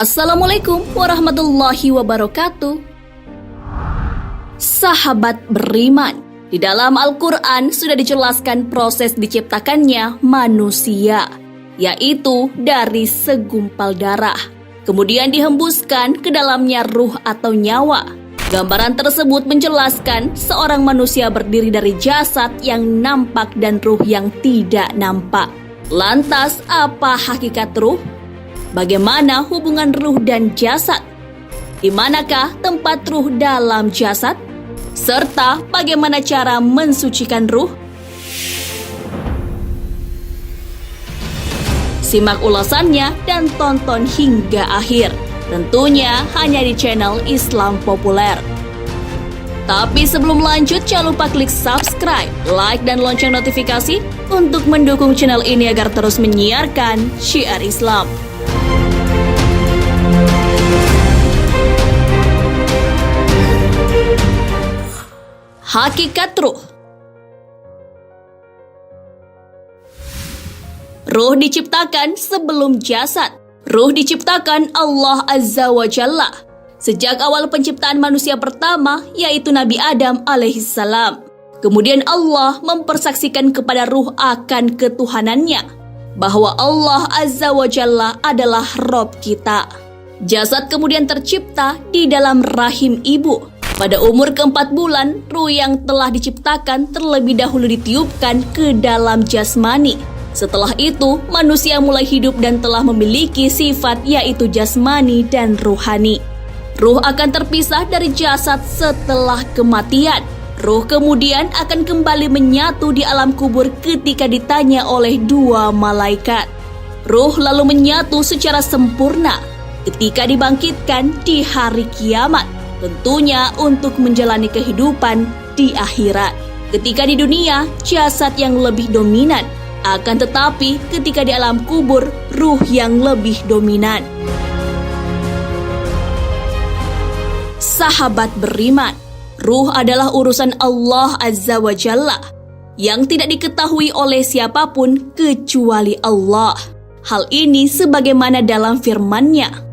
Assalamualaikum warahmatullahi wabarakatuh. Sahabat beriman, di dalam Al-Quran sudah dijelaskan proses diciptakannya manusia, yaitu dari segumpal darah. Kemudian dihembuskan ke dalamnya ruh atau nyawa. Gambaran tersebut menjelaskan seorang manusia berdiri dari jasad yang nampak dan ruh yang tidak nampak. Lantas, apa hakikat ruh? Bagaimana hubungan ruh dan jasad? Di manakah tempat ruh dalam jasad? Serta bagaimana cara mensucikan ruh? Simak ulasannya dan tonton hingga akhir. Tentunya hanya di channel Islam Populer. Tapi sebelum lanjut, jangan lupa klik subscribe, like, dan lonceng notifikasi untuk mendukung channel ini agar terus menyiarkan syiar Islam. Hakikat ruh. Ruh diciptakan sebelum jasad. Ruh diciptakan Allah Azza wa Jalla sejak awal penciptaan manusia pertama, yaitu Nabi Adam alaihissalam. Kemudian Allah mempersaksikan kepada ruh akan ketuhanannya, bahwa Allah Azza wa Jalla adalah Rob kita. Jasad kemudian tercipta di dalam rahim ibu. Pada umur ke-4 bulan, ruh yang telah diciptakan terlebih dahulu ditiupkan ke dalam jasmani. Setelah itu, manusia mulai hidup dan telah memiliki sifat yaitu jasmani dan ruhani. Ruh akan terpisah dari jasad setelah kematian. Ruh kemudian akan kembali menyatu di alam kubur ketika ditanya oleh dua malaikat. Ruh lalu menyatu secara sempurna ketika dibangkitkan di hari kiamat. Tentunya untuk menjalani kehidupan di akhirat. Ketika di dunia, jasad yang lebih dominan. Akan tetapi ketika di alam kubur, ruh yang lebih dominan. Sahabat beriman, ruh adalah urusan Allah Azza wa Jalla yang tidak diketahui oleh siapapun kecuali Allah. Hal ini sebagaimana dalam firman-Nya.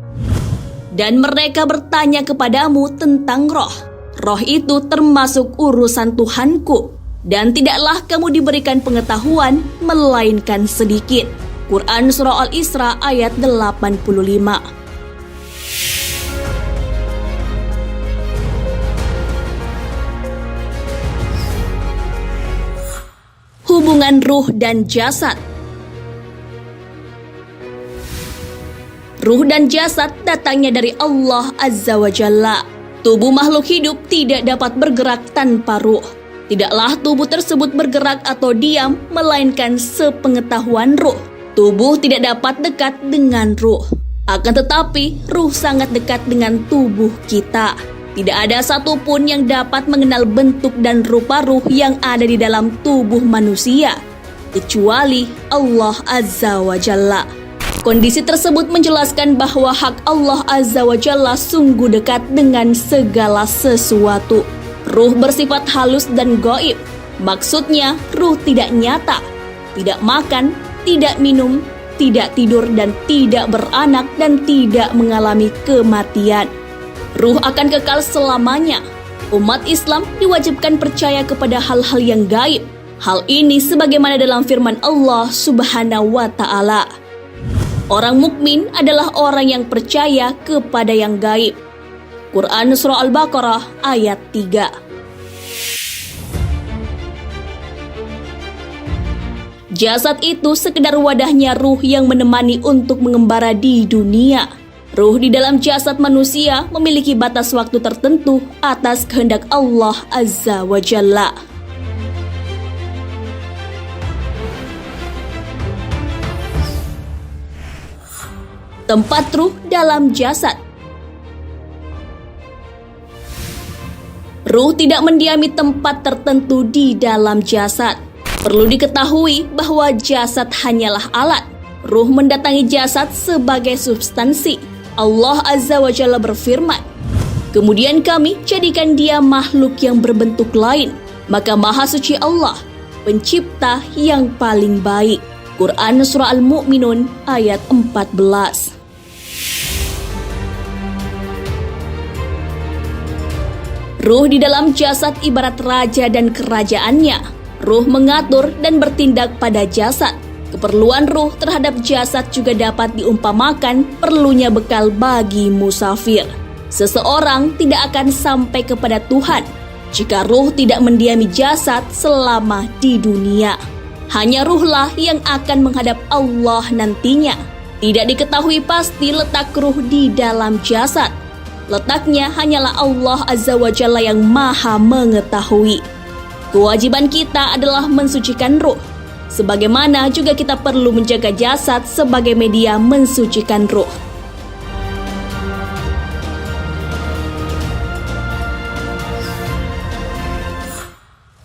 Dan mereka bertanya kepadamu tentang roh. Roh itu termasuk urusan Tuhanku. Dan tidaklah kamu diberikan pengetahuan, melainkan sedikit. Quran Surah Al-Isra ayat 85. Hubungan ruh dan jasad. Ruh dan jasad datangnya dari Allah Azza wa Jalla. Tubuh makhluk hidup tidak dapat bergerak tanpa ruh. Tidaklah tubuh tersebut bergerak atau diam, melainkan sepengetahuan ruh. Tubuh tidak dapat dekat dengan ruh. Akan tetapi, ruh sangat dekat dengan tubuh kita. Tidak ada satupun yang dapat mengenal bentuk dan rupa ruh yang ada di dalam tubuh manusia, kecuali Allah Azza wa Jalla. Kondisi tersebut menjelaskan bahwa hak Allah Azza wa Jalla sungguh dekat dengan segala sesuatu. Ruh bersifat halus dan gaib. Maksudnya, ruh tidak nyata, tidak makan, tidak minum, tidak tidur, dan tidak beranak, dan tidak mengalami kematian. Ruh akan kekal selamanya. Umat Islam diwajibkan percaya kepada hal-hal yang gaib. Hal ini sebagaimana dalam firman Allah Subhanahu wa Ta'ala. Orang mukmin adalah orang yang percaya kepada yang gaib. Quran Surah Al-Baqarah ayat 3. Jasad itu sekedar wadahnya ruh yang menemani untuk mengembara di dunia. Ruh di dalam jasad manusia memiliki batas waktu tertentu atas kehendak Allah Azza wa Jalla. Tempat ruh dalam jasad. Ruh tidak mendiami tempat tertentu di dalam jasad. Perlu diketahui bahwa jasad hanyalah alat. Ruh mendatangi jasad sebagai substansi. Allah Azza wa Jalla berfirman, "Kemudian kami jadikan dia makhluk yang berbentuk lain." Maka Maha Suci Allah, pencipta yang paling baik. Quran Surah Al-Mu'minun ayat 14. Ruh di dalam jasad ibarat raja dan kerajaannya. Ruh mengatur dan bertindak pada jasad. Keperluan ruh terhadap jasad juga dapat diumpamakan perlunya bekal bagi musafir. Seseorang tidak akan sampai kepada Tuhan jika ruh tidak mendiami jasad selama di dunia. Hanya ruhlah yang akan menghadap Allah nantinya. Tidak diketahui pasti letak ruh di dalam jasad. Letaknya hanyalah Allah Azza wa Jalla yang maha mengetahui. Kewajiban kita adalah mensucikan ruh. Sebagaimana juga kita perlu menjaga jasad sebagai media mensucikan ruh.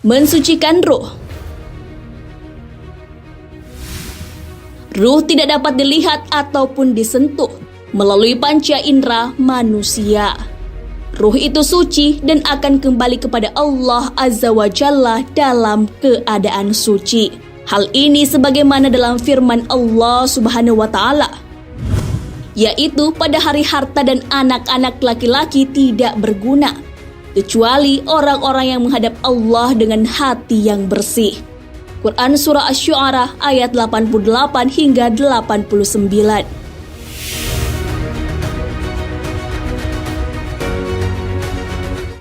Mensucikan ruh. Ruh tidak dapat dilihat ataupun disentuh melalui panca indera manusia. Ruh itu suci dan akan kembali kepada Allah Azza wa Jalla dalam keadaan suci. Hal ini sebagaimana dalam firman Allah Subhanahu wa Ta'ala, yaitu pada hari harta dan anak-anak laki-laki tidak berguna, kecuali orang-orang yang menghadap Allah dengan hati yang bersih. Quran Surah Asy-Syu'ara ayat 88 hingga 89.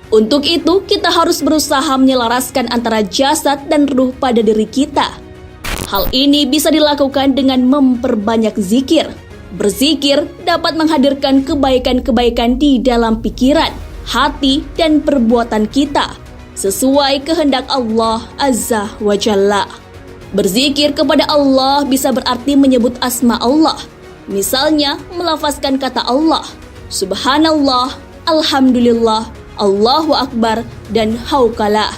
Untuk itu, kita harus berusaha menyelaraskan antara jasad dan ruh pada diri kita. Hal ini bisa dilakukan dengan memperbanyak zikir. Berzikir dapat menghadirkan kebaikan-kebaikan di dalam pikiran, hati, dan perbuatan kita, sesuai kehendak Allah Azza wa Jalla. Berzikir kepada Allah bisa berarti menyebut asma Allah. Misalnya, melafazkan kata Allah, Subhanallah, Alhamdulillah, Allahu Akbar, dan Hauqala.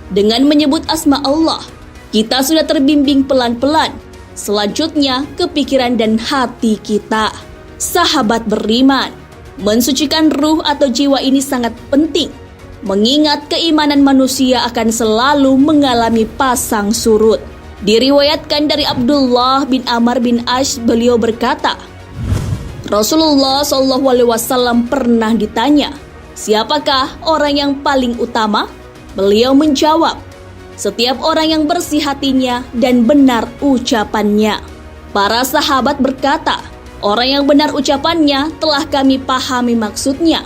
Dengan menyebut asma Allah, kita sudah terbimbing pelan-pelan. Selanjutnya, ke pikiran dan hati kita. Sahabat beriman, mensucikan ruh atau jiwa ini sangat penting, mengingat keimanan manusia akan selalu mengalami pasang surut. Diriwayatkan dari Abdullah bin Amr bin Ash, beliau berkata, Rasulullah SAW pernah ditanya, siapakah orang yang paling utama? Beliau menjawab, setiap orang yang bersih hatinya dan benar ucapannya. Para sahabat berkata, orang yang benar ucapannya telah kami pahami maksudnya.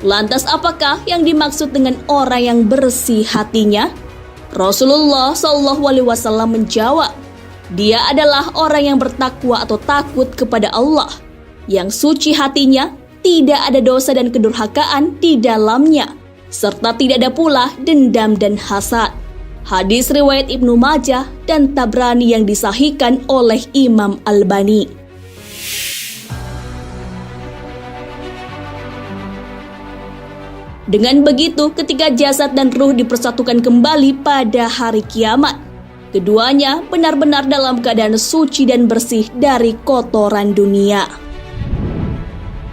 Lantas apakah yang dimaksud dengan orang yang bersih hatinya? Rasulullah SAW menjawab, dia adalah orang yang bertakwa atau takut kepada Allah, yang suci hatinya, tidak ada dosa dan kedurhakaan di dalamnya, serta tidak ada pula dendam dan hasad. Hadis riwayat Ibnu Majah dan Tabrani yang disahihkan oleh Imam Albani. Dengan begitu, ketika jasad dan ruh dipersatukan kembali pada hari kiamat, keduanya benar-benar dalam keadaan suci dan bersih dari kotoran dunia.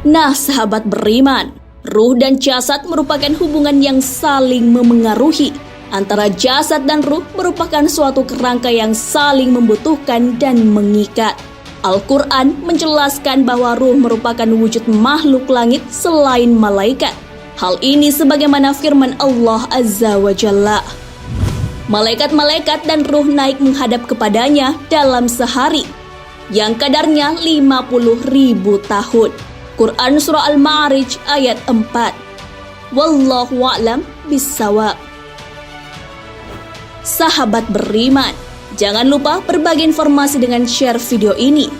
Nah, sahabat beriman, ruh dan jasad merupakan hubungan yang saling memengaruhi. Antara jasad dan ruh merupakan suatu kerangka yang saling membutuhkan dan mengikat. Al-Quran menjelaskan bahwa ruh merupakan wujud makhluk langit selain malaikat. Hal ini sebagaimana firman Allah Azza wa Jalla. Malaikat-malaikat dan ruh naik menghadap kepadanya dalam sehari, yang kadarnya 50.000 tahun. Quran Surah Al-Ma'arij ayat 4. Wallahu a'lam bissawab. Sahabat beriman, jangan lupa berbagi informasi dengan share video ini,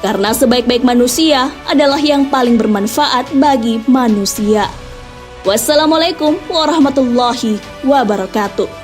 karena sebaik-baik manusia adalah yang paling bermanfaat bagi manusia. Wassalamualaikum warahmatullahi wabarakatuh.